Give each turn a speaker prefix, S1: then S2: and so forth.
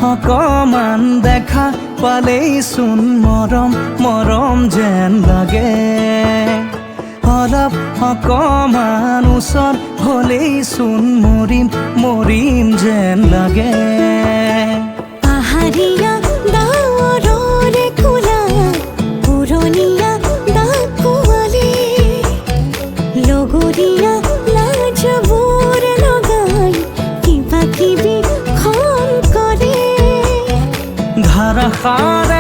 S1: অকমান দেখা পালেই চোন মৰম মৰম যেন লাগে অলপ অকমান ওচৰ হ'লেই চোন মৰিম মৰিম যেন লাগে
S2: পাহাৰীয়া ডাৱৰৰে কোলা পুৰণীয়া ডাকুৱালী লগৰীয়া লাজবোৰ লগাই কিবা কিবি খন কৰে
S1: ধাৰাসাৰে